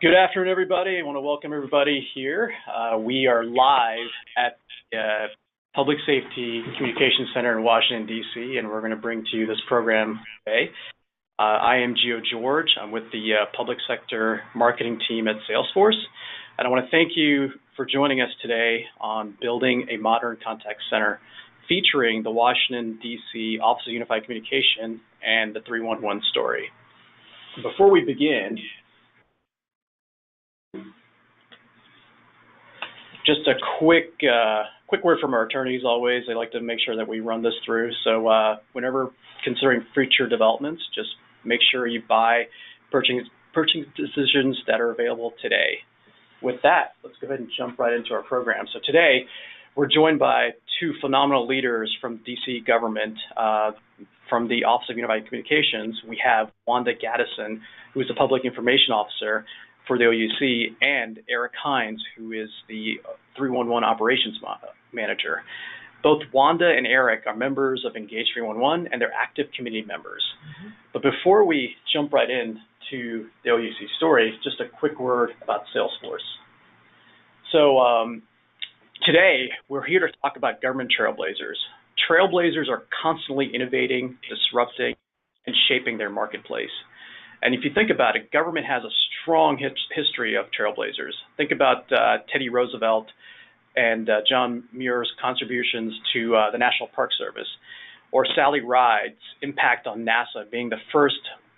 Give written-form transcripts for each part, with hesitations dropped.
Good afternoon, everybody. I want to welcome everybody here. We are live at the Public Safety Communications Center in Washington, D.C., and we're going to bring to you this program today. I am Gio George. I'm with the Public Sector Marketing team at Salesforce, and I want to thank you for joining us today on Building a Modern Contact Center, featuring the Washington, D.C. Office of Unified Communication and the 311 story. Before we begin, just a quick word from our attorneys. Always, they like to make sure that we run this through. So whenever considering future developments, just make sure you buy purchasing decisions that are available today. With that, let's go ahead and jump right into our program. So today, we're joined by two phenomenal leaders from DC government. From the Office of Unified Communications, we have Wanda Gaddison, who is the Public Information Officer for the OUC, and Eric Hines, who is the 311 Operations Manager. Both Wanda and Eric are members of Engage 311, and they're active community members. But before we jump right into the OUC story, just a quick word about Salesforce. So today, we're here to talk about government trailblazers. Trailblazers are constantly innovating, disrupting, and shaping their marketplace. And if you think about it, government has a strong history of trailblazers. Think about Teddy Roosevelt and John Muir's contributions to the National Park Service, or Sally Ride's impact on NASA, being the first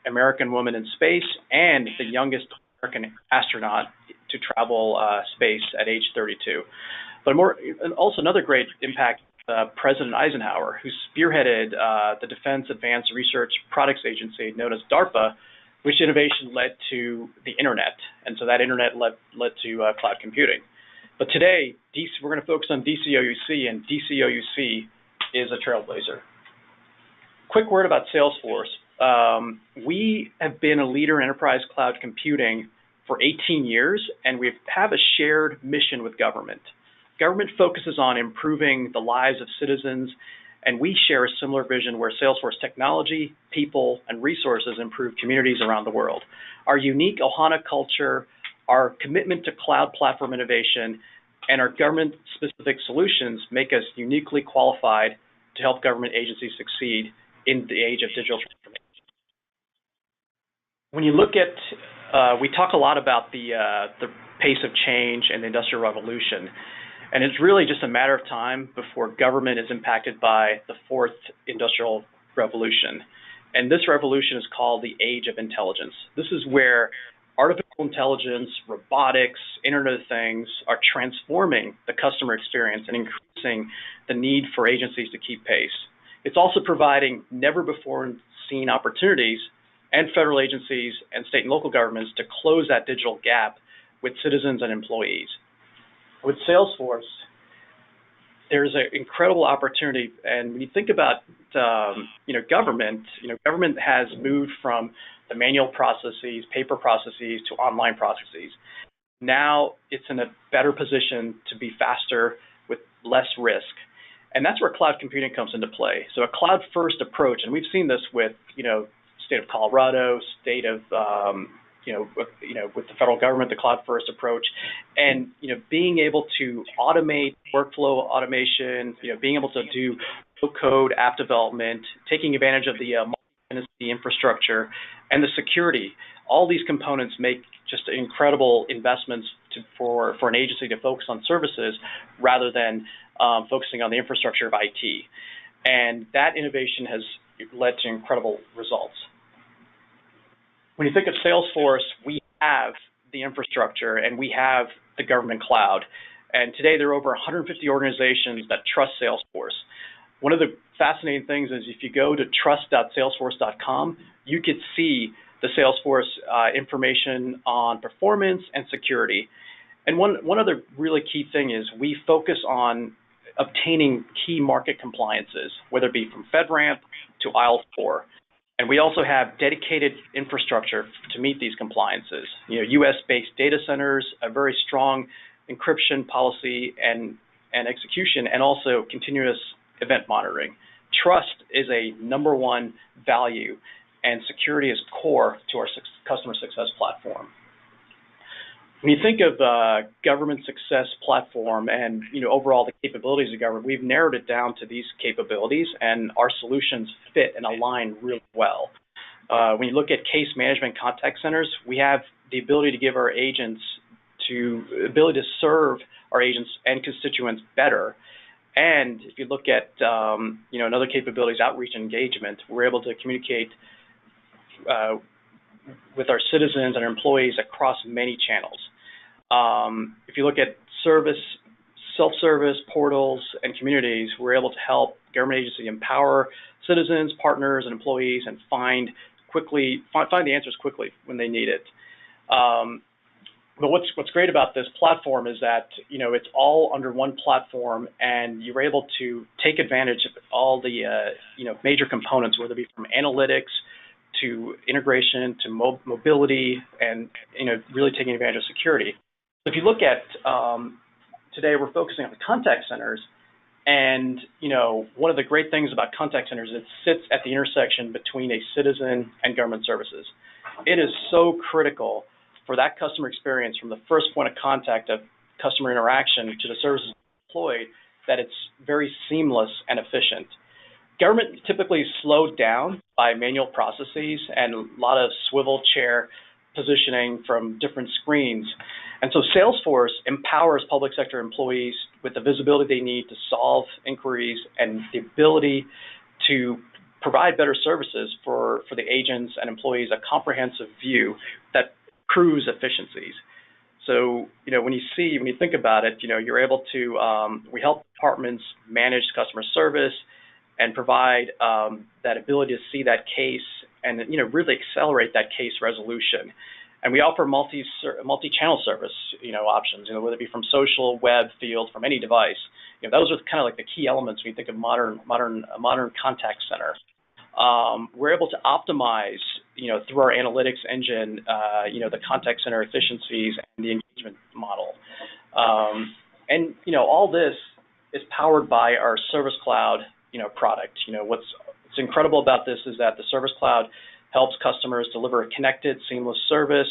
American woman in space and the youngest American astronaut to travel space at age 32. But also another great impact, President Eisenhower, who spearheaded the Defense Advanced Research Products Agency, known as DARPA, which innovation led to the internet, and so that internet led to cloud computing. But today, we're going to focus on DCOUC, and DCOUC is a trailblazer. Quick word about Salesforce. We have been a leader in enterprise cloud computing for 18 years, and we have a shared mission with government. Government focuses on improving the lives of citizens, and we share a similar vision where Salesforce technology, people, and resources improve communities around the world. Our unique Ohana culture, our commitment to cloud platform innovation, and our government-specific solutions make us uniquely qualified to help government agencies succeed in the age of digital transformation. When you look at, we talk a lot about the pace of change and the Industrial Revolution. And it's really just a matter of time before government is impacted by the fourth industrial revolution. And this revolution is called the Age of Intelligence. This is where artificial intelligence, robotics, Internet of Things are transforming the customer experience and increasing the need for agencies to keep pace. It's also providing never before seen opportunities and federal agencies and state and local governments to close that digital gap with citizens and employees. With Salesforce, there's an incredible opportunity, and when you think about government has moved from the manual processes, paper processes, to online processes. Now it's in a better position to be faster with less risk, and that's where cloud computing comes into play. So a cloud-first approach, and we've seen this with state of Colorado, state of with the federal government, the cloud-first approach, and being able to automate workflow automation, being able to do low-code app development, taking advantage of the multi-tenancy infrastructure and the security. All these components make just incredible investments for an agency to focus on services rather than focusing on the infrastructure of IT. And that innovation has led to incredible results. When you think of Salesforce, we have the infrastructure and we have the government cloud. And today there are over 150 organizations that trust Salesforce. One of the fascinating things is if you go to trust.salesforce.com, you could see the Salesforce information on performance and security. And one other really key thing is we focus on obtaining key market compliances, whether it be from FedRAMP to IL4. And we also have dedicated infrastructure to meet these compliances. US-based data centers, a very strong encryption policy and execution, and also continuous event monitoring. Trust is a #1 value, and security is core to our customer success platform. When you think of government success platform and overall the capabilities of government, we've narrowed it down to these capabilities, and our solutions fit and align really well. When you look at case management contact centers, we have the ability to give our agents ability to serve our agents and constituents better. And if you look at another capabilities, outreach and engagement, we're able to communicate with our citizens and our employees across many channels. If you look at service, self-service portals and communities, we're able to help government agencies empower citizens, partners, and employees and find the answers quickly when they need it. But what's great about this platform is that it's all under one platform, and you're able to take advantage of all the major components, whether it be from analytics to integration to mobility, and really taking advantage of security. If you look at today, we're focusing on the contact centers, and one of the great things about contact centers is it sits at the intersection between a citizen and government services. It is so critical for that customer experience from the first point of contact of customer interaction to the services deployed that it's very seamless and efficient. Government typically is slowed down by manual processes and a lot of swivel chair positioning from different screens. And so Salesforce empowers public sector employees with the visibility they need to solve inquiries and the ability to provide better services for the agents and employees, a comprehensive view that accrues efficiencies. So, when you think about it, you're able to, we help departments manage customer service and provide that ability to see that case and, really accelerate that case resolution. And we offer multi-channel service, options, whether it be from social, web, field, from any device. Those are kind of like the key elements when you think of modern contact center. We're able to optimize, through our analytics engine, the contact center efficiencies and the engagement model. And all this is powered by our Service Cloud, product. What's incredible about this is that the Service Cloud helps customers deliver a connected, seamless service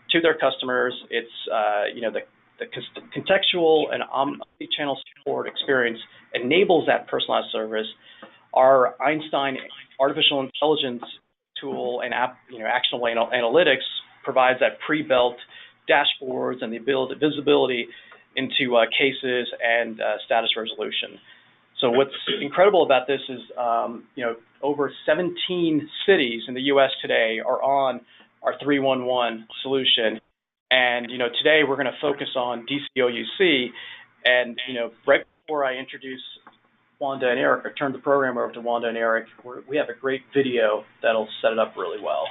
to their customers. It's the contextual and omni-channel support experience enables that personalized service. Our Einstein artificial intelligence tool and actionable analytics provides that pre-built dashboards and the visibility into cases and status resolution. So what's incredible about this is, over 17 cities in the U.S. today are on our 311 solution. And, today we're going to focus on DCOUC. And, right before I introduce Wanda and Eric, or turn the program over to Wanda and Eric, we have a great video that'll set it up really well.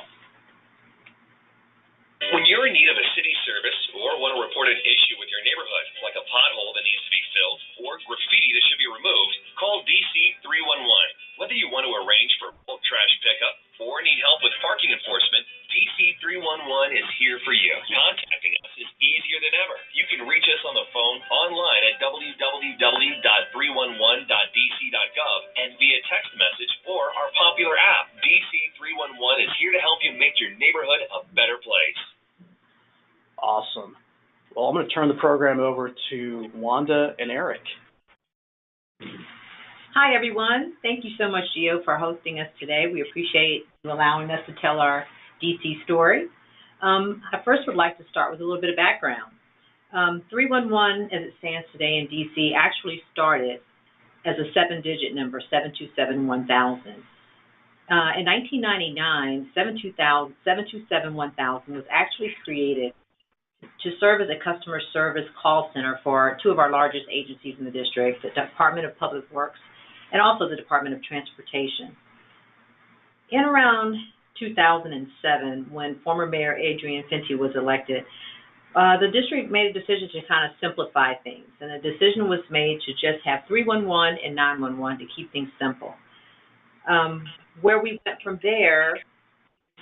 When you're in need of a city service or want to report an issue with your neighborhood, like a pothole that needs to be filled or graffiti that should be removed, call DC 311. Whether you want to arrange for bulk trash pickup or need help with parking enforcement, DC 311 is here for you. Contacting us is easier than ever. You can reach us on the phone, online at www.311.dc.gov, and via text message or our popular app. DC 311 is here to help you make your neighborhood a better place. Awesome. Well, I'm going to turn the program over to Wanda and Eric. Hi, everyone. Thank you so much, Gio, for hosting us today. We appreciate you allowing us to tell our DC story. I first would like to start with a little bit of background. 311, as it stands today in DC, actually started as a 7-digit number, 727-1000. In 1999, 727-1000 was actually created to serve as a customer service call center for two of our largest agencies in the district, the Department of Public Works and also the Department of Transportation. In around 2007, when former Mayor Adrian Fenty was elected, the district made a decision to kind of simplify things, and a decision was made to just have 311 and 911 to keep things simple. Where we went from there,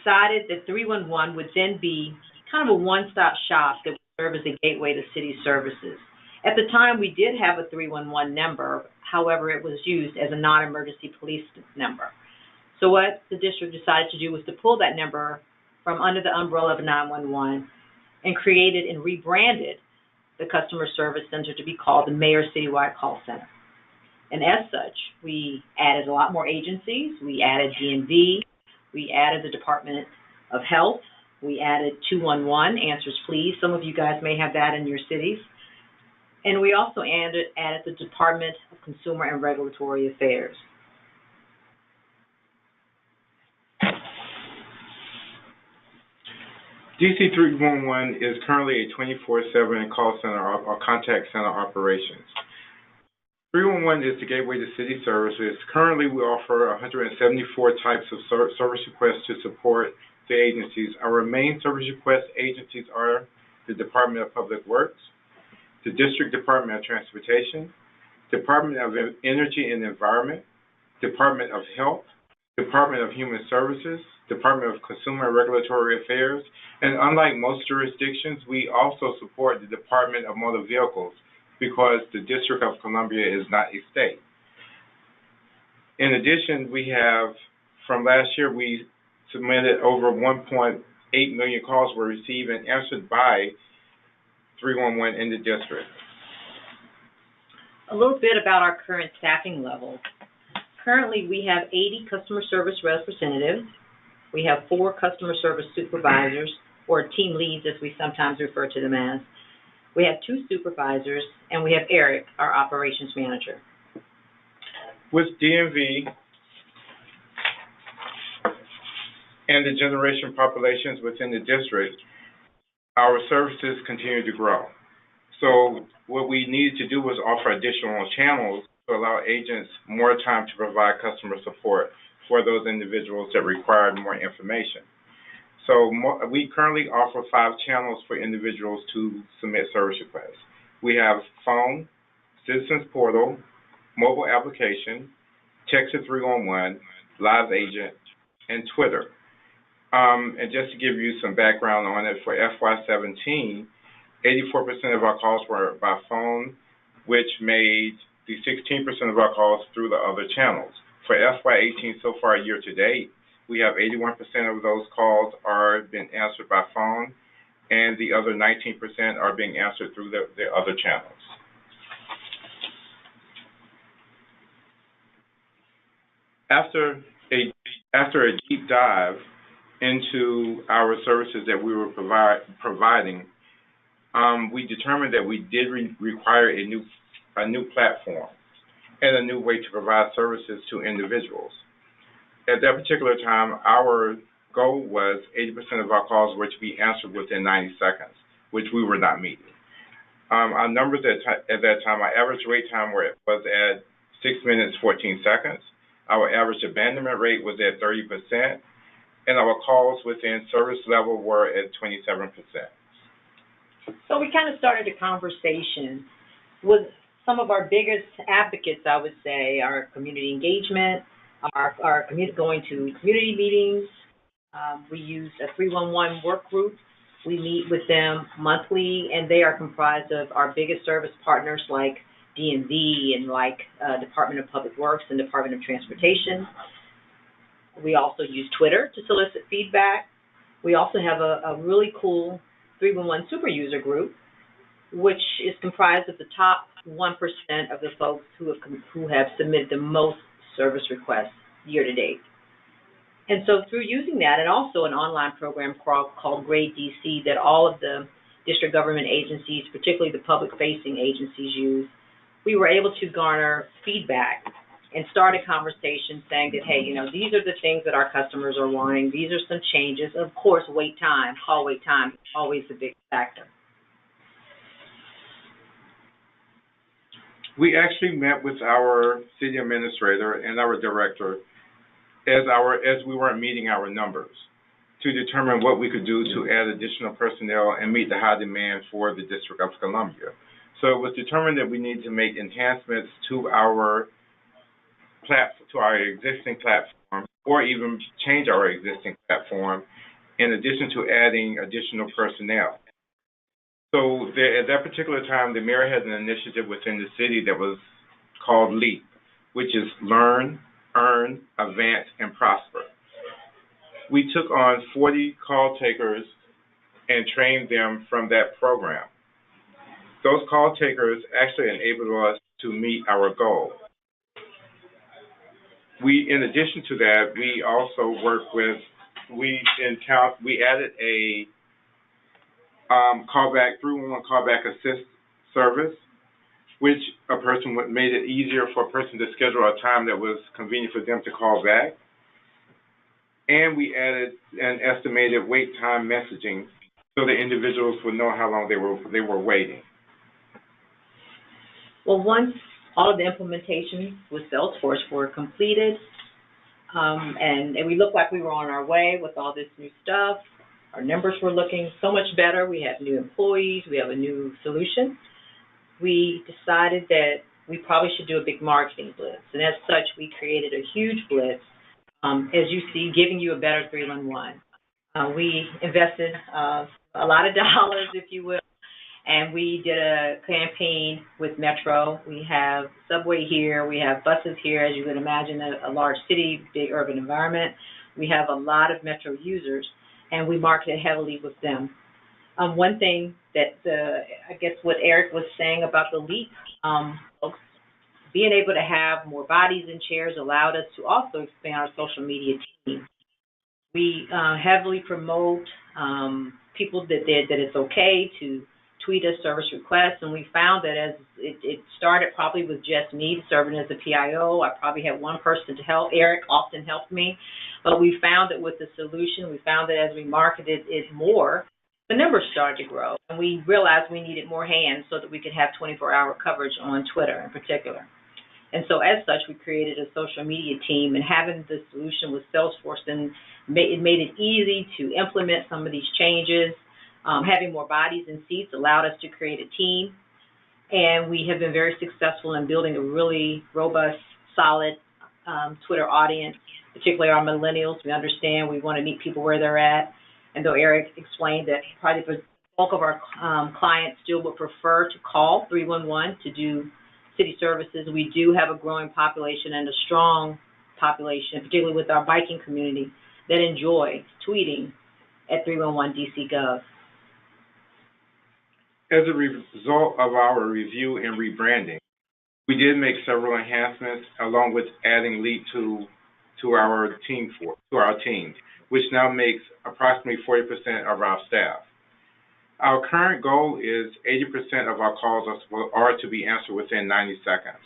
decided that 311 would then be kind of a one-stop shop that would serve as a gateway to city services. At the time, we did have a 311 number. However, it was used as a non-emergency police number. So what the district decided to do was to pull that number from under the umbrella of 911 and created and rebranded the Customer Service Center to be called the Mayor Citywide Call Center. And as such, we added a lot more agencies. We added DMV. We added the Department of Health. We added 211, Answers Please. Some of you guys may have that in your cities. And we also added the Department of Consumer and Regulatory Affairs. DC 311 is currently a 24/7 call center or contact center operations. 311 is the gateway to city services. Currently, we offer 174 types of service requests to support the agencies. Our main service request agencies are the Department of Public Works, the District Department of Transportation, Department of Energy and Environment, Department of Health, Department of Human Services, Department of Consumer and Regulatory Affairs, and unlike most jurisdictions, we also support the Department of Motor Vehicles because the District of Columbia is not a state. In addition, we have, from last year, we submitted over 1.8 million calls were received and answered by 311 in the district. A little bit about our current staffing levels. Currently, we have 80 customer service representatives. We have 4 customer service supervisors, or team leads as we sometimes refer to them as. We have 2 supervisors, and we have Eric, our operations manager. With DMV and the generation populations within the district, our services continue to grow. So what we needed to do was offer additional channels to allow agents more time to provide customer support for those individuals that required more information. So we currently offer 5 channels for individuals to submit service requests. We have phone, Citizens Portal, mobile application, text to 311, live agent, and Twitter. And just to give you some background on it, for FY17, 84% of our calls were by phone, which made the 16% of our calls through the other channels. For FY18 so far year to date, we have 81% of those calls are being answered by phone, and the other 19% are being answered through the other channels. After a deep dive into our services that we were providing, we determined that we did require a new platform and a new way to provide services to individuals. At that particular time, our goal was 80% of our calls were to be answered within 90 seconds, which we were not meeting. Our numbers at that time, our average wait time was at 6 minutes, 14 seconds. Our average abandonment rate was at 30%, and our calls within service level were at 27%. So we kind of started a conversation with some of our biggest advocates, I would say, our community engagement, our going to community meetings. We use a 311 work group. We meet with them monthly, and they are comprised of our biggest service partners like DMV and like Department of Public Works and Department of Transportation. We also use Twitter to solicit feedback. We also have a really cool 311 super user group, which is comprised of the top 1% of the folks who have submitted the most service requests year to date. And so through using that, and also an online program called Grade DC that all of the district government agencies, particularly the public-facing agencies, use, we were able to garner feedback and start a conversation saying that, hey, these are the things that our customers are wanting. These are some changes. Of course, wait time, call wait time, is always a big factor. We actually met with our city administrator and our director as we weren't meeting our numbers to determine what we could do to add additional personnel and meet the high demand for the District of Columbia. So it was determined that we need to make enhancements to our existing platform, or even change our existing platform, in addition to adding additional personnel. So at that particular time, the mayor had an initiative within the city that was called LEAP, which is Learn, Earn, Advance, and Prosper. We took on 40 call takers and train them from that program. Those call takers actually enabled us to meet our goal. In addition to that, we also work with, we added a callback, 311 callback assist service, which made it easier for a person to schedule a time that was convenient for them to call back. And we added an estimated wait time messaging so the individuals would know how long they were waiting. Well, once all of the implementations with Salesforce were completed, and we looked like we were on our way with all this new stuff, our numbers were looking so much better. We have new employees. We have a new solution. We decided that we probably should do a big marketing blitz. And as such, we created a huge blitz, as you see, giving you a better 311. We invested a lot of dollars, if you will, and we did a campaign with Metro. We have subway here. We have buses here, as you would imagine, a large city, big urban environment. We have a lot of Metro users, and we marketed heavily with them. One thing that I guess what Eric was saying about the LEAP folks, being able to have more bodies in chairs allowed us to also expand our social media team. We heavily promote people that it's okay to tweet us service requests, and we found that as it started probably with just me serving as a PIO. I probably had one person to help. Eric often helped me, but we found that with the solution, we found that as we marketed it more, the numbers started to grow, and we realized we needed more hands so that we could have 24-hour coverage on Twitter in particular. And so as such, we created a social media team, and having the solution with Salesforce, then it made it easy to implement some of these changes. Having more bodies and seats allowed us to create a team, and we have been very successful in building a really robust, solid Twitter audience, particularly our millennials. We understand we want to meet people where they're at, and though Eric explained that probably the bulk of our clients still would prefer to call 311 to do city services, we do have a growing population and a strong population, particularly with our biking community, that enjoy tweeting at 311 DC Gov. As a result of our review and rebranding, we did make several enhancements along with adding LEAP to our team, which now makes approximately 40% of our staff. Our current goal is 80% of our calls are to be answered within 90 seconds.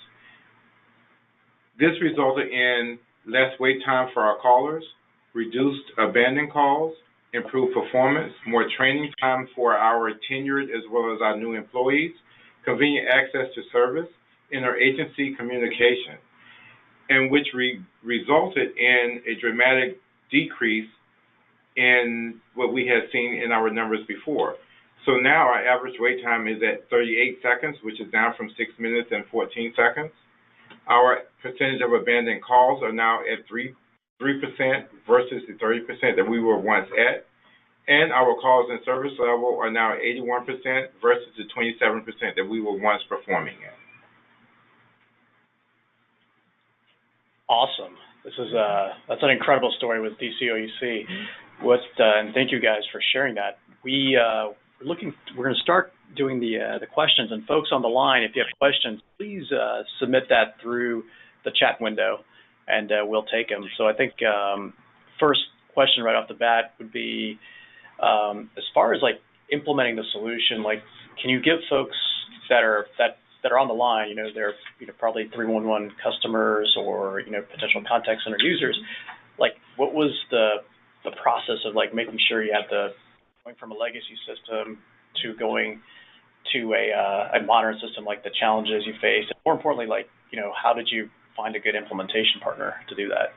This resulted in less wait time for our callers, reduced abandoned calls, improved performance, more training time for our tenured as well as our new employees, convenient access to service, interagency communication, and which resulted in a dramatic decrease in what we had seen in our numbers before. So now our average wait time is at 38 seconds, which is down from 6 minutes and 14 seconds. Our percentage of abandoned calls are now at 3% versus the 30% that we were once at. And our calls and service level are now 81% versus the 27% that we were once performing at. Awesome. That's an incredible story with DCOUC. And thank you guys for sharing that. We're going to start doing the questions, and folks on the line, if you have questions, please submit that through the chat window, and we'll take them. So I think first question right off the bat would be, as far as like implementing the solution, like can you give folks that are on the line, they're probably 311 customers or potential contact center users, like what was the process of like making sure you had going from a legacy system to going to a modern system, like the challenges you faced, and more importantly, like how did you find a good implementation partner to do that?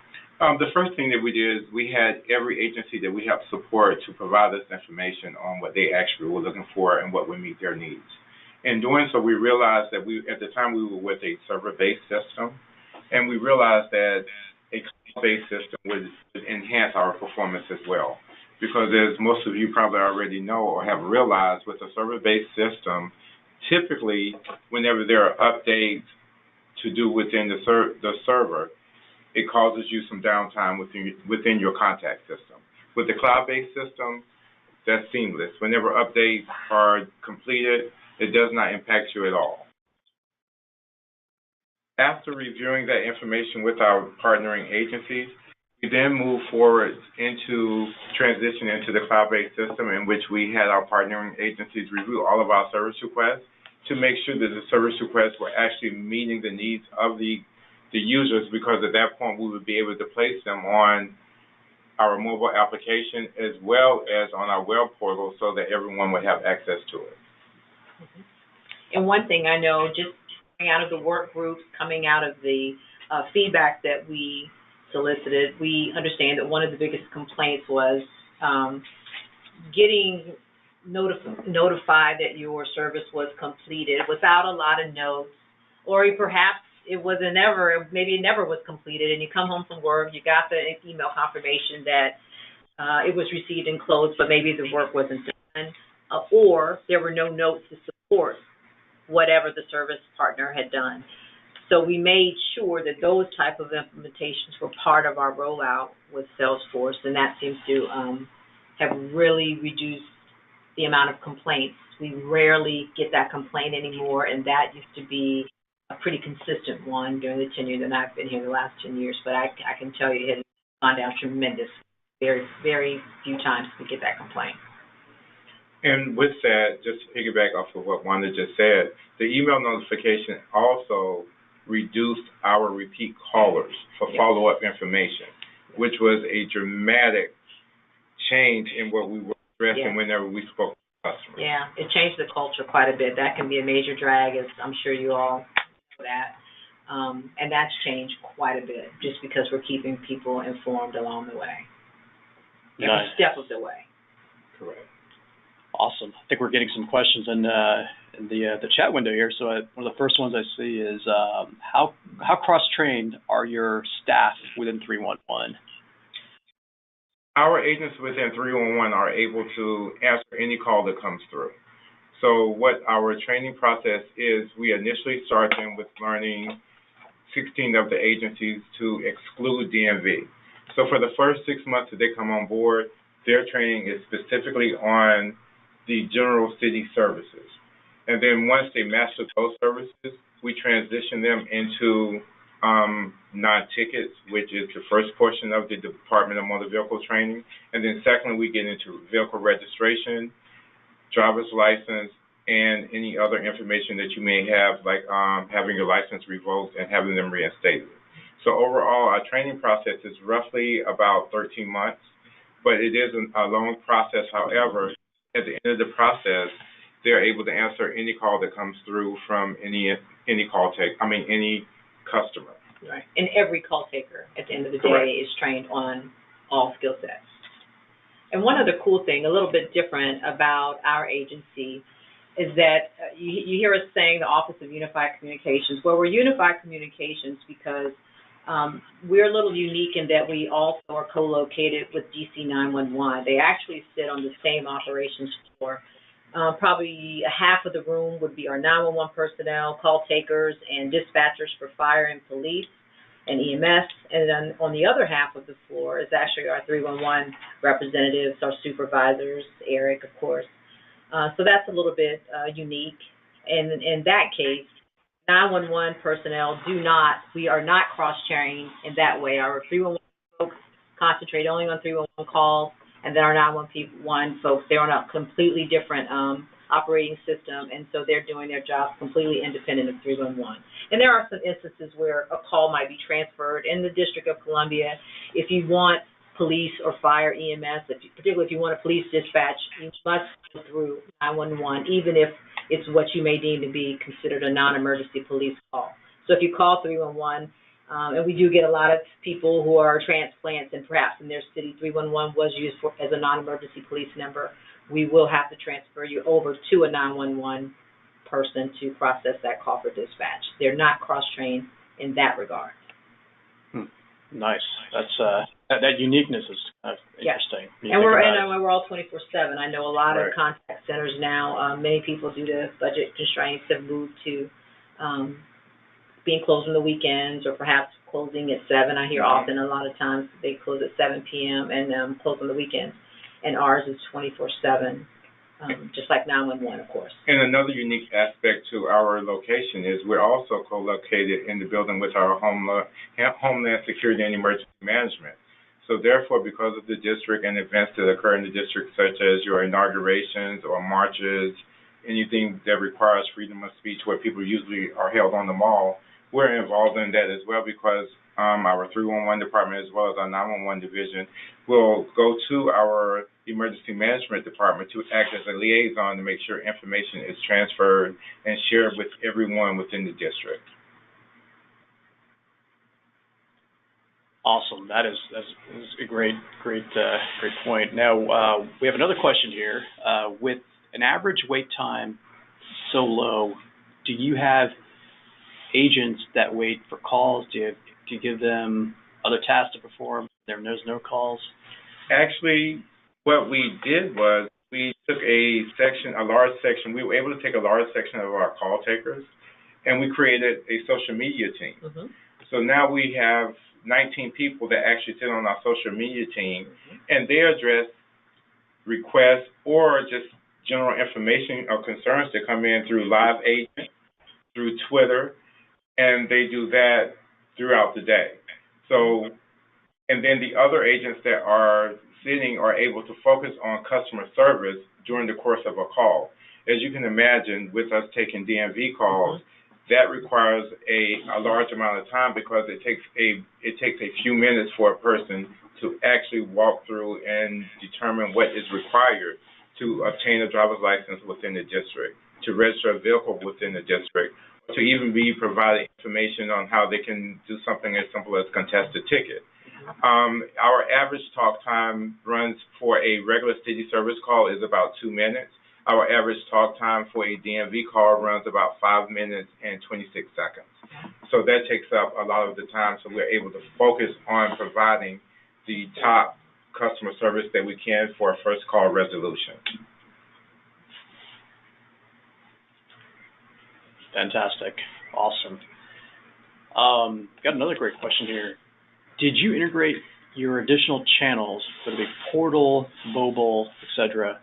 The first thing that we did is we had every agency that we helped support to provide us information on what they actually were looking for and what would meet their needs. In doing so, we realized that at the time we were with a server-based system, and we realized that a cloud-based system would enhance our performance as well. Because as most of you probably already know or have realized, with a server-based system, typically whenever there are updates to do within the server, it causes you some downtime within your contact system. With the cloud-based system, that's seamless. Whenever updates are completed, it does not impact you at all. After reviewing that information with our partnering agencies, we then move forward into transition into the cloud-based system in which we had our partnering agencies review all of our service requests to make sure that the service requests were actually meeting the needs of the users, because at that point we would be able to place them on our mobile application as well as on our web portal so that everyone would have access to it. And one thing I know, just coming out of the work groups, coming out of the feedback that we solicited, we understand that one of the biggest complaints was getting notified that your service was completed without a lot of notes, or perhaps maybe it never was completed, and you come home from work, you got the email confirmation that it was received and closed, but maybe the work wasn't done, or there were no notes to support whatever the service partner had done. So we made sure that those type of implementations were part of our rollout with Salesforce, and that seems to have really reduced the amount of complaints. We rarely get that complaint anymore, and that used to be a pretty consistent one during the tenure that I've been here the last 10 years, but I can tell you it has gone down tremendous. Very, very few times we get that complaint. And with that, just to piggyback off of what Wanda just said, the email notification also reduced our repeat callers for follow-up information, which was a dramatic change in what we were addressing whenever we spoke to customers. Yeah, it changed the culture quite a bit. That can be a major drag, as I'm sure you all know that. And that's changed quite a bit just because we're keeping people informed along the way. Every step of the way. Correct. Awesome. I think we're getting some questions in the chat window here. So one of the first ones I see is how cross-trained are your staff within 311? Our agents within 311 are able to answer any call that comes through. So what our training process is, we initially start them with learning 16 of the agencies to exclude DMV. So for the first 6 months that they come on board, their training is specifically on the general city services. And then once they master those services, we transition them into non-tickets, which is the first portion of the Department of Motor Vehicle training. And then secondly, we get into vehicle registration, driver's license, and any other information that you may have, like having your license revoked and having them reinstated. So overall, our training process is roughly about 13 months, but it is a long process. However, at the end of the process, they're able to answer any call that comes through from any customer. Right. And every call taker at the end of the day is trained on all skill sets. And one other cool thing, a little bit different about our agency, is that you hear us saying the Office of Unified Communications. Well, we're Unified Communications because we're a little unique in that we also are co-located with DC 911. They actually sit on the same operations floor. Probably half of the room would be our 911 personnel, call takers, and dispatchers for fire and police and EMS. And then on the other half of the floor is actually our 311 representatives, our supervisors, Eric, of course. So that's a little bit unique. And in that case, 911 personnel we are not cross-trained in that way. Our 311 folks concentrate only on 311 calls, and then our 911 folks, they're on a completely different operating system, and so they're doing their jobs completely independent of 311. And there are some instances where a call might be transferred in the District of Columbia. If you want police or fire EMS, particularly if you want a police dispatch, you must go through 911, even if it's what you may deem to be considered a non-emergency police call. So if you call 311, and we do get a lot of people who are transplants, and perhaps in their city 311 was used as a non-emergency police number, we will have to transfer you over to a 911 person to process that call for dispatch. They're not cross-trained in that regard. Nice. That's that uniqueness is kind of interesting. And we're all 24/7. I know a lot of contact centers now. Many people, due to budget constraints, have moved to being closed on the weekends, or perhaps closing at 7. I hear often a lot of times they close at 7 p.m. and close on the weekends. and ours is 24/7, just like 911, of course. And another unique aspect to our location is we're also co-located in the building with our Homeland Security and Emergency Management. So therefore, because of the district and events that occur in the district, such as your inaugurations or marches, anything that requires freedom of speech where people usually are held on the mall, we're involved in that as well, because our 311 department as well as our 911 division will go to our emergency management department to act as a liaison to make sure information is transferred and shared with everyone within the district. Awesome. That's a great point. Now, we have another question here. With an average wait time so low, do you have agents that wait for calls? Do you give them other tasks to perform? There are no calls? Actually, what we did was we took a large section. We were able to take a large section of our call takers, and we created a social media team. Mm-hmm. So now we have 19 people that actually sit on our social media team, and they address requests or just general information or concerns that come in through live agent, through Twitter, and they do that throughout the day. So, and then the other agents that are sitting are able to focus on customer service during the course of a call. As you can imagine, with us taking DMV calls, that requires a large amount of time, because it takes a few minutes for a person to actually walk through and determine what is required to obtain a driver's license within the district, to register a vehicle within the district, to even be provided information on how they can do something as simple as contest a ticket. Our average talk time runs for a regular city service call is about 2 minutes. Our average talk time for a DMV call runs about 5 minutes and 26 seconds. So that takes up a lot of the time, so we're able to focus on providing the top customer service that we can for a first call resolution. Fantastic. Awesome. Got another great question here. Did you integrate your additional channels, whether it be portal, mobile, etc.,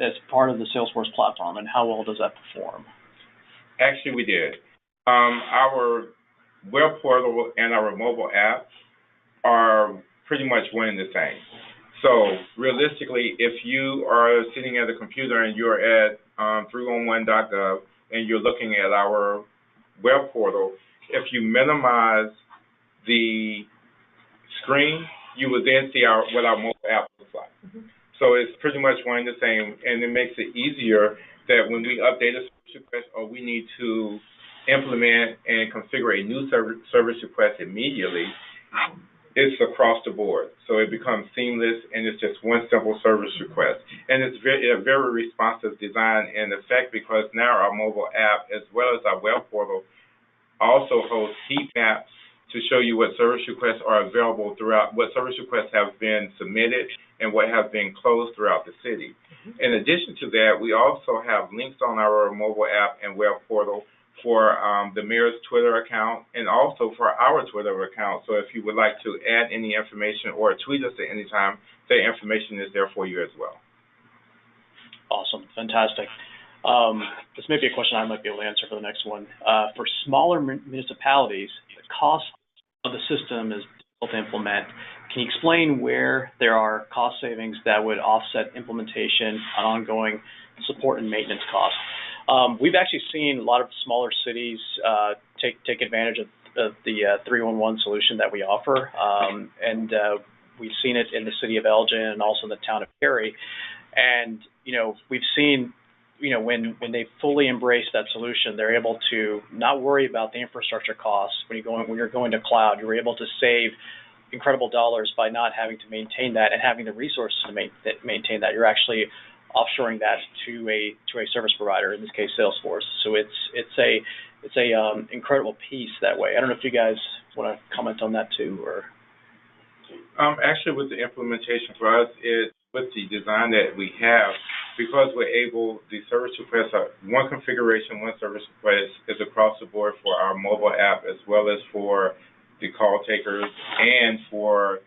as part of the Salesforce platform, and how well does that perform? Actually, we did. Our web portal and our mobile app are pretty much one and the same. So realistically, if you are sitting at a computer and you're at 311.gov and you're looking at our web portal, if you minimize the screen, you will then see what our mobile app looks like. Mm-hmm. So it's pretty much one and the same, and it makes it easier that when we update a service request or we need to implement and configure a new service request immediately, it's across the board. So it becomes seamless, and it's just one simple service request. And it's a very responsive design in effect, because now our mobile app, as well as our web portal, also hosts heat maps to show you what service requests are available throughout, what service requests have been submitted and what have been closed throughout the city. Mm-hmm. In addition to that, we also have links on our mobile app and web portal for the mayor's Twitter account and also for our Twitter account. So if you would like to add any information or tweet us at any time, that information is there for you as well. Awesome. Fantastic. This may be a question I might be able to answer for the next one. For smaller municipalities, the cost of the system is difficult to implement. Can you explain where there are cost savings that would offset implementation on ongoing support and maintenance costs? We've actually seen a lot of smaller cities take advantage of the 311 solution that we offer, and we've seen it in the city of Elgin and also in the town of Cary. And we've seen when they fully embrace that solution, they're able to not worry about the infrastructure costs. When you're going to cloud, you're able to save incredible dollars by not having to maintain that and having the resources to maintain that. You're actually offshoring that to a service provider, in this case Salesforce. So it's a incredible piece that way. I don't know if you guys want to comment on that too, or. Actually, with the implementation for us, it's with the design that we have, because the service requests are one configuration, one service request is across the board for our mobile app as well as for the call takers and for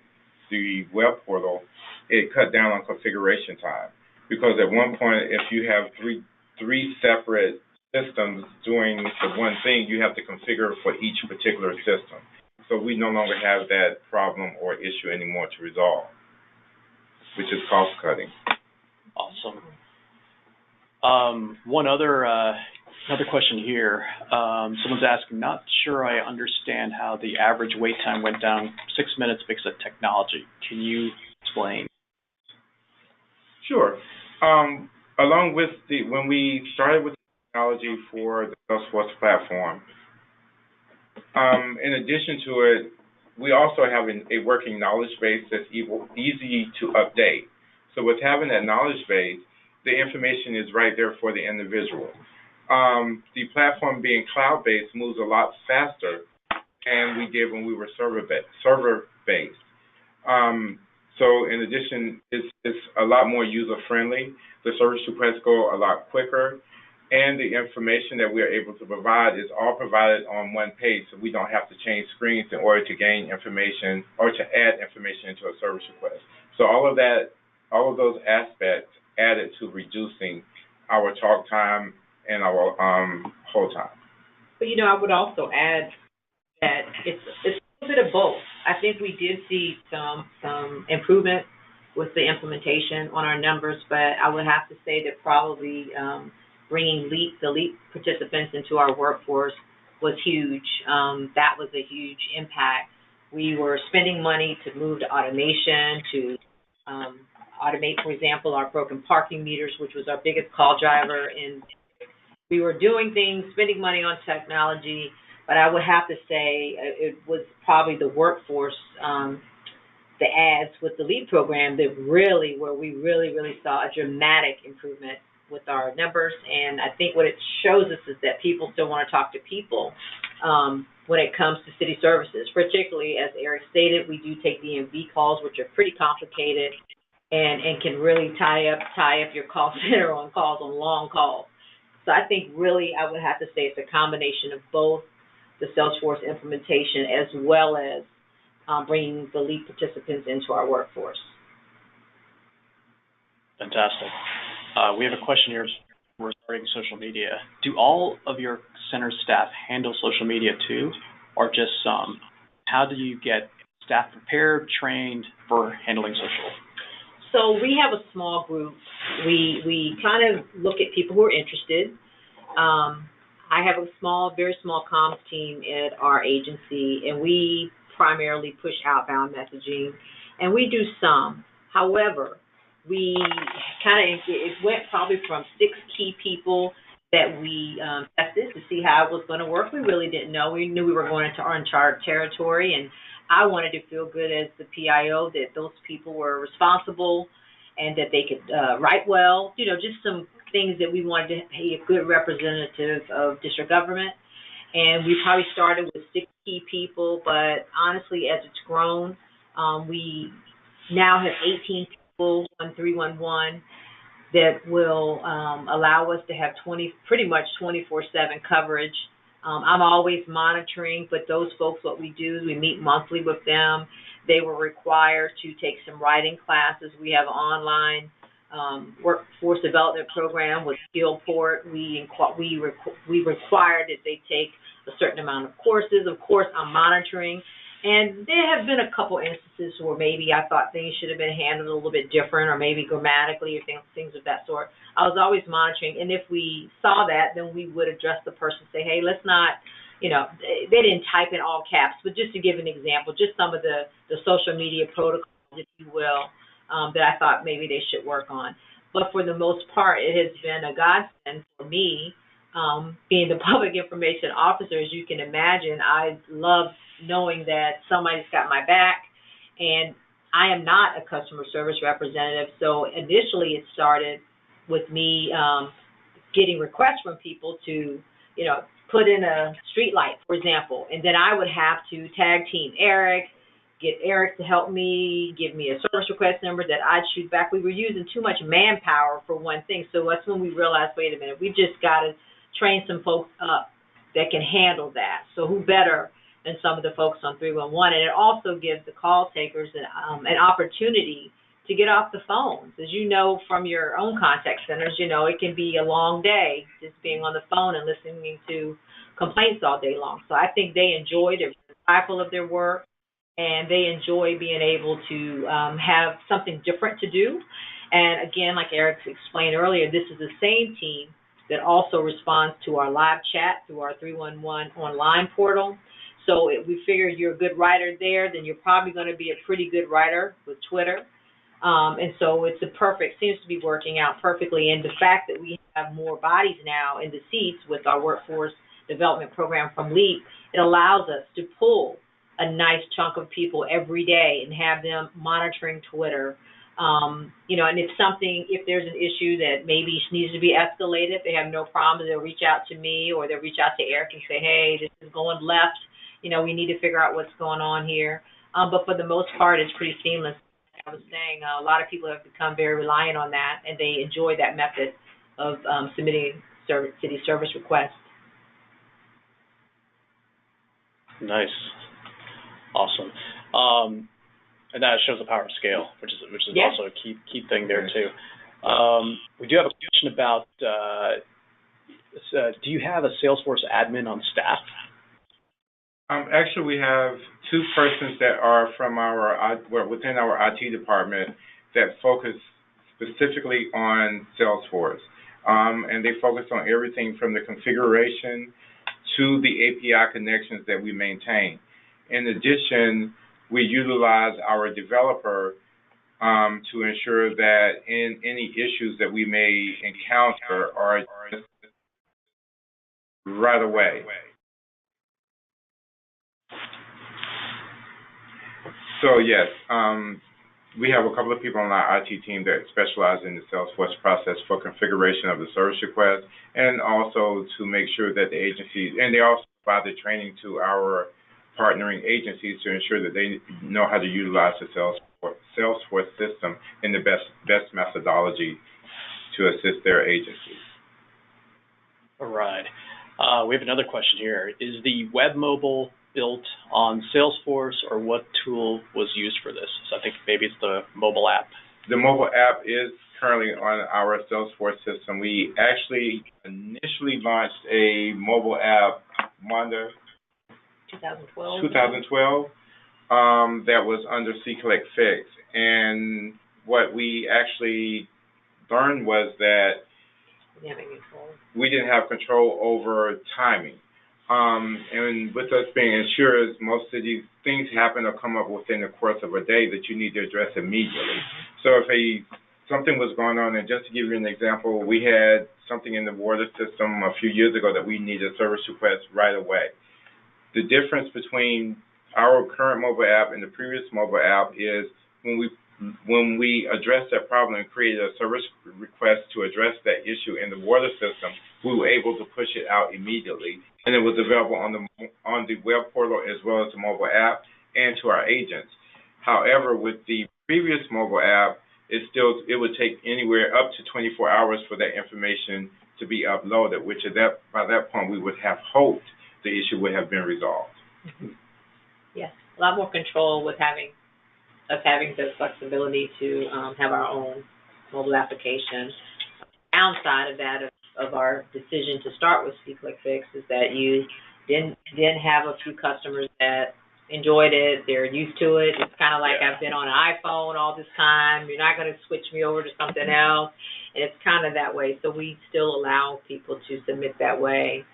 the web portal. it cut down on configuration time. Because at one point, if you have three separate systems doing the one thing, you have to configure for each particular system. So we no longer have that problem or issue anymore to resolve, which is cost cutting. Awesome. One another question here. Someone's asking, not sure I understand how the average wait time went down 6 minutes because of technology. Can you explain? Sure. Along with when we started with technology for the Salesforce platform, in addition to it, we also have a working knowledge base that's easy to update. So with having that knowledge base, the information is right there for the individual. The platform being cloud-based moves a lot faster than we did when we were server-based. So in addition, it's a lot more user-friendly. The service requests go a lot quicker, and the information that we are able to provide is all provided on one page, so we don't have to change screens in order to gain information or to add information into a service request. So all of those aspects added to reducing our talk time and our hold time. But I would also add that it's a bit of both. I think we did see some improvement with the implementation on our numbers, but I would have to say that probably bringing the LEAP participants into our workforce was huge. That was a huge impact. We were spending money to move to automation, to automate, for example, our broken parking meters, which was our biggest call driver. And we were doing things, spending money on technology, but I would have to say it was probably the workforce, the ads with the LEAD program where we really saw a dramatic improvement with our numbers. And I think what it shows us is that people still want to talk to people when it comes to city services. Particularly, as Eric stated, we do take DMV calls, which are pretty complicated and can really tie up your call center on long calls. So I think really I would have to say it's a combination of both the Salesforce implementation as well as bringing the LEAD participants into our workforce. Fantastic. We have a question here regarding social media. Do all of your center staff handle social media too, or just some? How do you get staff prepared, trained for handling social? So we have a small group. We kind of look at people who are interested. I have a very small comms team at our agency, and we primarily push outbound messaging, and we do some. However, we it went probably from 6 key people that we tested to see how it was going to work. We really didn't know. We knew we were going into uncharted territory, and I wanted to feel good as the PIO that those people were responsible and that they could write well, just some things that we wanted to be a good representative of district government. And we probably started with 6 key people, but honestly, as it's grown, we now have 18 people on 311 that will allow us to have pretty much 24/7 coverage. I'm always monitoring, but those folks, what we do is we meet monthly with them. They were required to take some writing classes. We have an online workforce development program with Skillport. We required that they take a certain amount of courses. Of course, I'm monitoring. And there have been a couple instances where maybe I thought things should have been handled a little bit different, or maybe grammatically or things of that sort. I was always monitoring, and if we saw that, then we would address the person, say, hey, let's not, they didn't type in all caps, but just to give an example, just some of the social media protocols, if you will, that I thought maybe they should work on. But for the most part, it has been a godsend for me, being the public information officer. As you can imagine, I love knowing that somebody's got my back, and I am not a customer service representative. So initially it started with me getting requests from people to, put in a street light, for example, and then I would have to tag team Eric, get Eric to help me, give me a service request number that I'd shoot back. We were using too much manpower for one thing, so that's when we realized, wait a minute, we just got to train some folks up that can handle that. So who better than some of the folks on 311? And it also gives the call takers an opportunity to get off the phones. As you know from your own contact centers, it can be a long day just being on the phone and listening to complaints all day long. So I think they enjoy, they're mindful of their work, and they enjoy being able to have something different to do. And again, like Eric explained earlier, this is the same team that also responds to our live chat through our 311 online portal. So if we figure you're a good writer there, then you're probably going to be a pretty good writer with Twitter. And so it's seems to be working out perfectly. And the fact that we have more bodies now in the seats with our workforce development program from LEAP, it allows us to pull a nice chunk of people every day and have them monitoring Twitter. And if there's an issue that maybe needs to be escalated, if they have no problem, they'll reach out to me or they'll reach out to Eric and say, hey, this is going left. We need to figure out what's going on here. But for the most part, it's pretty seamless. Like I was saying, a lot of people have become very reliant on that, and they enjoy that method of submitting city service requests. Nice. Awesome. And that shows the power of scale, which is also a key thing there too. We do have a question about, do you have a Salesforce admin on staff? Actually, we have two persons that are from within our IT department that focus specifically on Salesforce. And they focus on everything from the configuration to the API connections that we maintain. In addition, we utilize our developer to ensure that in any issues that we may encounter are addressed right away. So yes, we have a couple of people on our IT team that specialize in the Salesforce process for configuration of the service request, and also to make sure that the agencies, and they also provide the training to our partnering agencies to ensure that they know how to utilize the Salesforce system in the best methodology to assist their agencies. All right. We have another question here. Is the web mobile built on Salesforce, or what tool was used for this? So I think maybe it's the mobile app. The mobile app is currently on our Salesforce system. We actually initially launched a mobile app, Wanda, 2012, that was under C-Click Fix. And what we actually learned was that we didn't have control over timing. And with us being insurers, most of these things happen or come up within the course of a day that you need to address immediately. So if something was going on, and just to give you an example, we had something in the water system a few years ago that we needed a service request right away. The difference between our current mobile app and the previous mobile app is when we addressed that problem and created a service request to address that issue in the water system, we were able to push it out immediately, and it was available on the web portal as well as the mobile app and to our agents. However, with the previous mobile app, it would take anywhere up to 24 hours for that information to be uploaded, which by that point we would have hoped the issue would have been resolved. Mm-hmm. Yes, a lot more control with having the flexibility to have our own mobile application. Downside of that, of our decision to start with C-Click Fix, is that you didn't have a few customers that enjoyed it. They're used to it. It's kind of like, I've been on an iPhone all this time. You're not going to switch me over to something else. And it's kind of that way. So we still allow people to submit that way.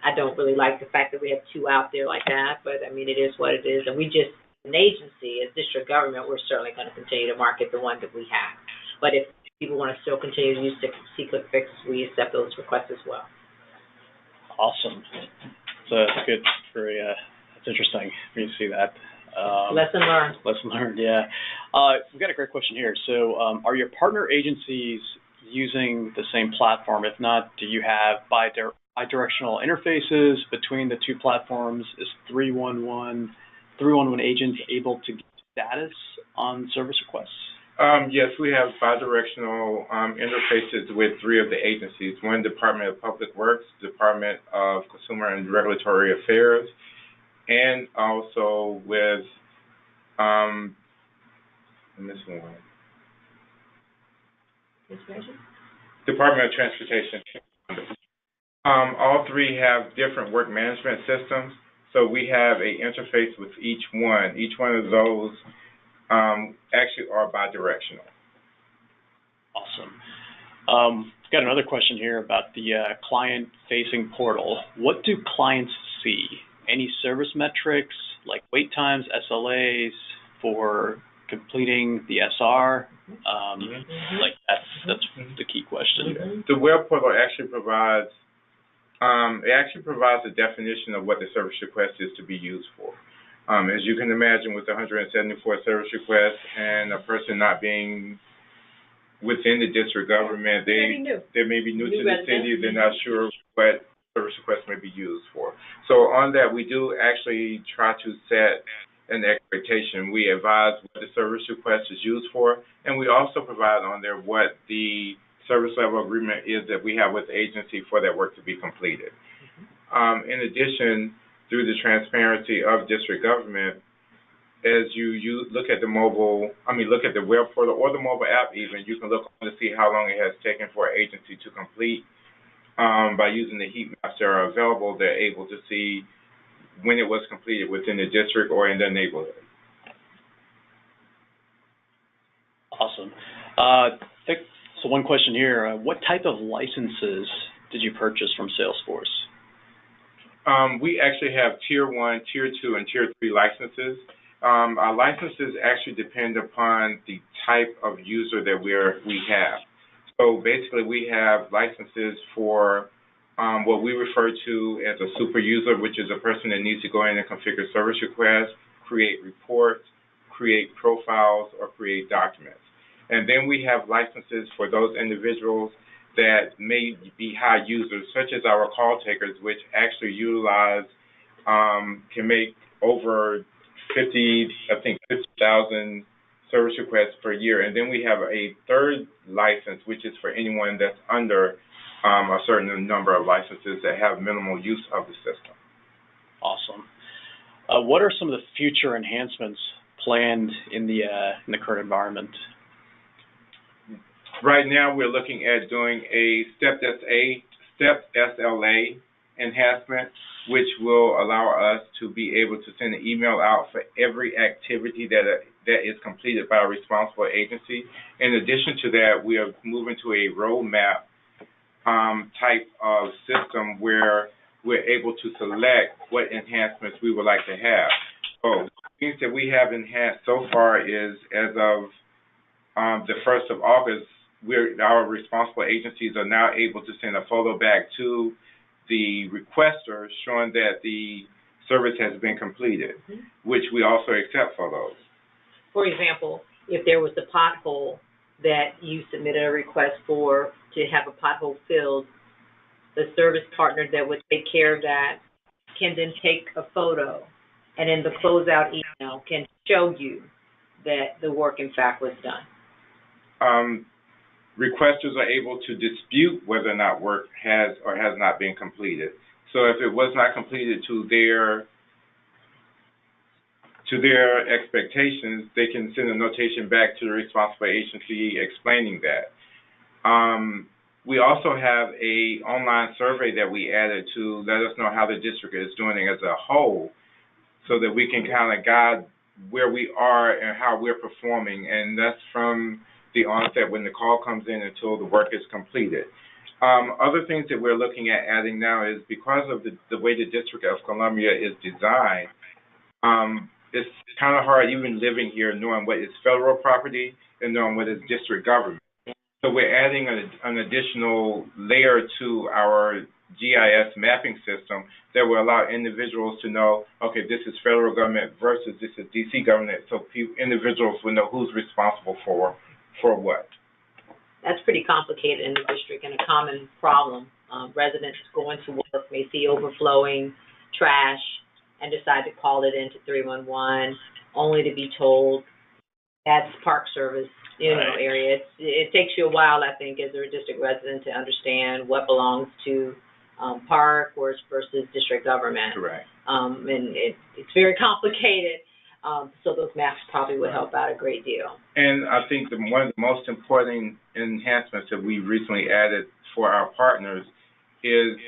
I don't really like the fact that we have two out there like that, but I mean, it is what it is. And we just, an agency, as district government, we're certainly going to continue to market the one that we have. But if people want to still continue to use C-Click Fix, we accept those requests as well. Awesome. So that's good. That's interesting for you to see that. Lesson learned. Lesson learned, yeah. We've got a great question here. So are your partner agencies using the same platform? If not, do you have bidirectional interfaces between the two platforms? Is 311 agents able to get status on service requests? Yes, we have bidirectional interfaces with three of the agencies: one, Department of Public Works, Department of Consumer and Regulatory Affairs, and also with I missed one. Transportation? Department of Transportation. All three have different work management systems, so we have a interface with each one. Each one of those actually are bi-directional. Awesome. Got another question here about the client-facing portal. What do clients see? Any service metrics like wait times, SLAs for completing the SR? Like that's the key question. The web portal actually provides a definition of what the service request is to be used for. As you can imagine, with 174 service requests and a person not being within the district government, they may be new to the city, they're not sure what service requests may be used for. So on that, we do actually try to set an expectation. We advise what the service request is used for, and we also provide on there what the service level agreement is that we have with the agency for that work to be completed. In addition, through the transparency of district government, as you look at the look at the web portal or the mobile app even, you can look to see how long it has taken for an agency to complete. By using the heat maps that are available, they're able to see when it was completed within the district or in their neighborhood. Awesome. So one question here, what type of licenses did you purchase from Salesforce? We actually have Tier 1, Tier 2, and Tier 3 licenses. Our licenses actually depend upon the type of user that we have. So basically, we have licenses for what we refer to as a super user, which is a person that needs to go in and configure service requests, create reports, create profiles, or create documents. And then we have licenses for those individuals that may be high users, such as our call takers, which actually utilize, can make over 50,000 service requests per year. And then we have a third license, which is for anyone that's under a certain number of licenses that have minimal use of the system. Awesome. What are some of the future enhancements planned in the current environment? Right now, we're looking at doing a step SLA enhancement, which will allow us to be able to send an email out for every activity that is completed by a responsible agency. In addition to that, we are moving to a roadmap type of system where we're able to select what enhancements we would like to have. So things that we have enhanced so far is, as of the 1st of August, our responsible agencies are now able to send a photo back to the requester showing that the service has been completed, which we also accept photos. For example, if there was a pothole that you submitted a request for to have a pothole filled, the service partner that would take care of that can then take a photo and in the closeout email can show you that the work in fact was done. Requesters are able to dispute whether or not work has or has not been completed. So if it was not completed to their expectations, they can send a notation back to the responsible agency explaining that. We also have an online survey that we added to let us know how the district is doing as a whole, so that we can kind of guide where we are and how we're performing, and that's from the onset when the call comes in until the work is completed. Other things that we're looking at adding now is because of the way the District of Columbia is designed, it's kind of hard even living here knowing what is federal property and knowing what is district government. So we're adding an additional layer to our GIS mapping system that will allow individuals to know, okay, this is federal government versus this is DC government, so individuals will know who's responsible for what. That's pretty complicated in the district and a common problem. Residents going to work may see overflowing trash and decide to call it into 311, only to be told that's Park Service, area. It takes you a while, I think, as a district resident to understand what belongs to park versus district government. Correct. And it's very complicated. So those maps probably would help out a great deal. And I think one of the most important enhancements that we recently added for our partners is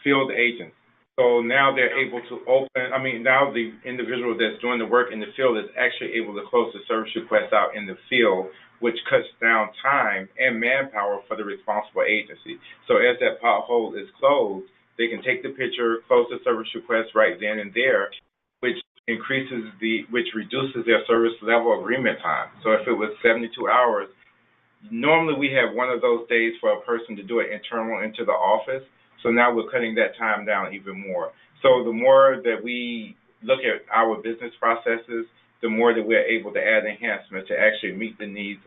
field agents. So now they're able to now the individual that's doing the work in the field is actually able to close the service request out in the field, which cuts down time and manpower for the responsible agency. So as that pothole is closed, they can take the picture, close the service request right then and there, which reduces their service level agreement time. So if it was 72 hours, normally we have one of those days for a person to do it internal into the office. So now we're cutting that time down even more. So the more that we look at our business processes, the more that we're able to add enhancements to actually meet the needs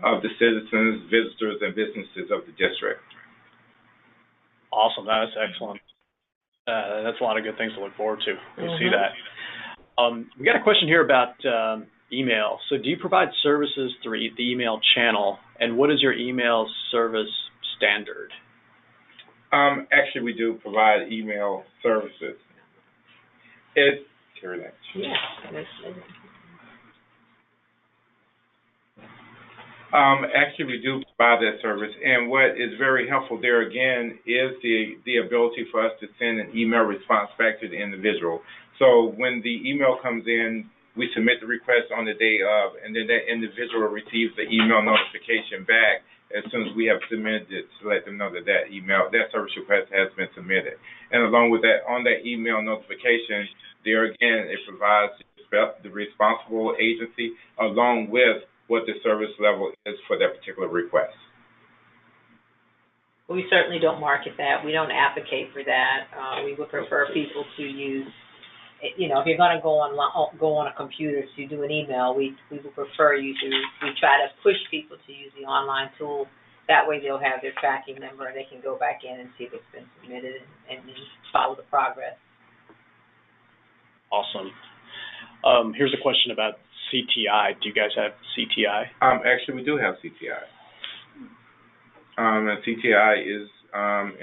of the citizens, visitors, and businesses of the district. Awesome. That's excellent. That's a lot of good things to look forward to. We see that. We got a question here about email. So do you provide services through the email channel, and what is your email service standard? Actually, we do provide email services. Actually, we do provide that service, and what is very helpful there again is the ability for us to send an email response back to the individual. So when the email comes in, we submit the request on the day of, and then that individual receives the email notification back as soon as we have submitted it to let them know that that service request has been submitted. And along with that, on that email notification, there again, it provides the responsible agency along with what the service level is for that particular request. We certainly don't market that. We don't advocate for that. We would prefer people to use, if you're going to go on a computer to do an email, we would prefer we try to push people to use the online tool. That way they'll have their tracking number and they can go back in and see if it's been submitted and follow the progress. Awesome. Here's a question about CTI. Do you guys have CTI? Actually, we do have CTI. And CTI is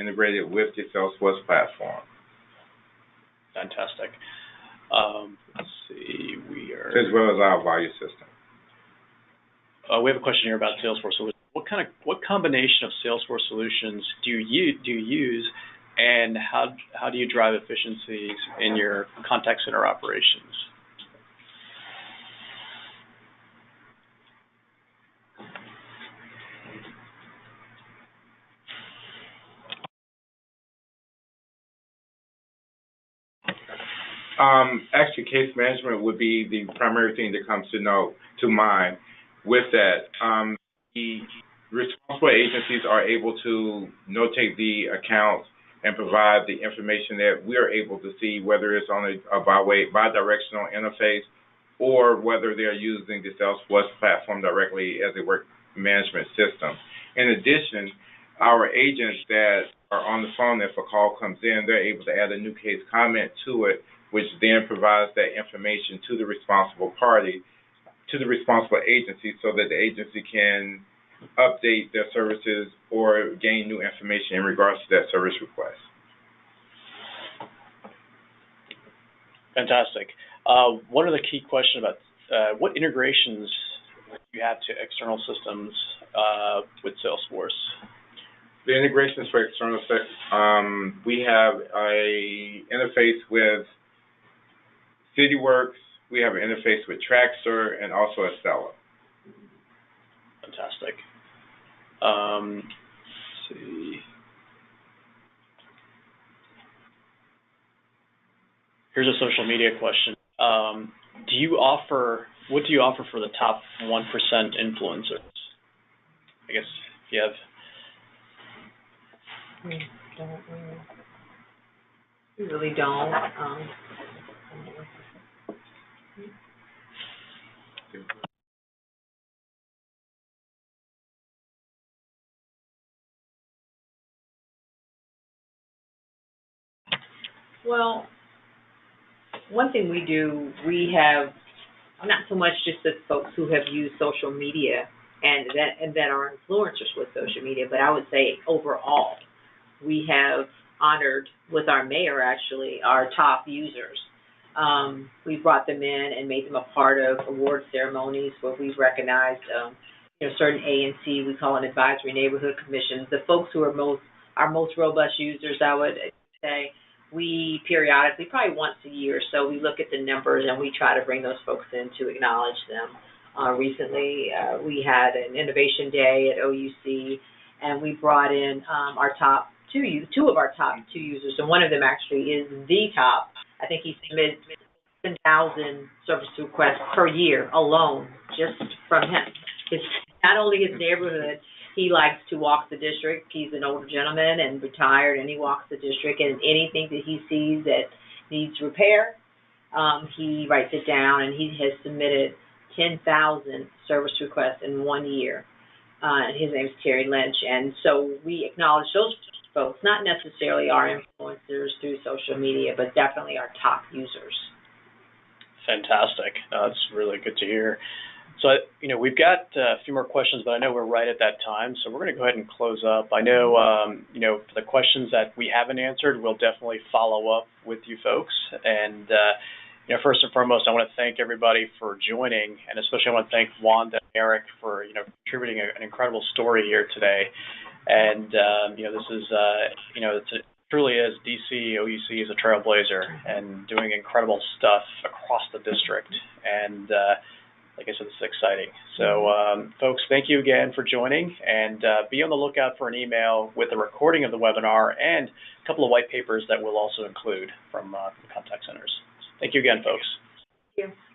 integrated with the Salesforce platform. Fantastic. Let's see. As well as our value system. We have a question here about Salesforce solutions. What combination of Salesforce solutions do you use, and how do you drive efficiencies in your contact center operations? Actually, case management would be the primary thing that comes to mind. With that, the responsible agencies are able to notate the accounts and provide the information that we are able to see, whether it's on a bi-directional interface or whether they're using the Salesforce platform directly as a work management system. In addition, our agents that are on the phone, if a call comes in, they're able to add a new case comment to it, which then provides that information to the responsible party, to the responsible agency, so that the agency can update their services or gain new information in regards to that service request. Fantastic. One of the key questions about what integrations you have to external systems with Salesforce? The integrations for external systems, we have a interface with CityWorks, we have an interface with Traxter, and also Estella. Fantastic. Let's see. Here's a social media question. What do you offer for the top 1% influencers? I guess if you have. We really don't. Well, one thing we do, we have not so much just the folks who have used social media and that are influencers with social media, but I would say overall, we have honored with our mayor actually our top users. We brought them in and made them a part of award ceremonies where we've recognized, certain A and C, we call it advisory neighborhood commissions. The folks who are our most robust users, I would say, we periodically, probably once a year, so we look at the numbers and we try to bring those folks in to acknowledge them. Recently, we had an innovation day at OUC, and we brought in our top two of our top two users, and one of them actually is the top. I think he submitted 10,000 service requests per year alone, just from him. It's not only his neighborhood, he likes to walk the district. He's an older gentleman and retired, and he walks the district, and anything that he sees that needs repair, he writes it down, and he has submitted 10,000 service requests in 1 year. His name is Terry Lynch, and so we acknowledge those folks, not necessarily our influencers through social media, but definitely our top users. Fantastic. That's really good to hear. So, we've got a few more questions, but I know we're right at that time, so we're going to go ahead and close up. I know, for the questions that we haven't answered, we'll definitely follow up with you folks. And, first and foremost, I want to thank everybody for joining, and especially I want to thank Wanda and Eric for, contributing an incredible story here today. And, this is, it truly is DC, OUC is a trailblazer and doing incredible stuff across the district. And, like I said, it's exciting. So, folks, thank you again for joining, and be on the lookout for an email with a recording of the webinar and a couple of white papers that we'll also include from the contact centers. Thank you again, folks. Thank you.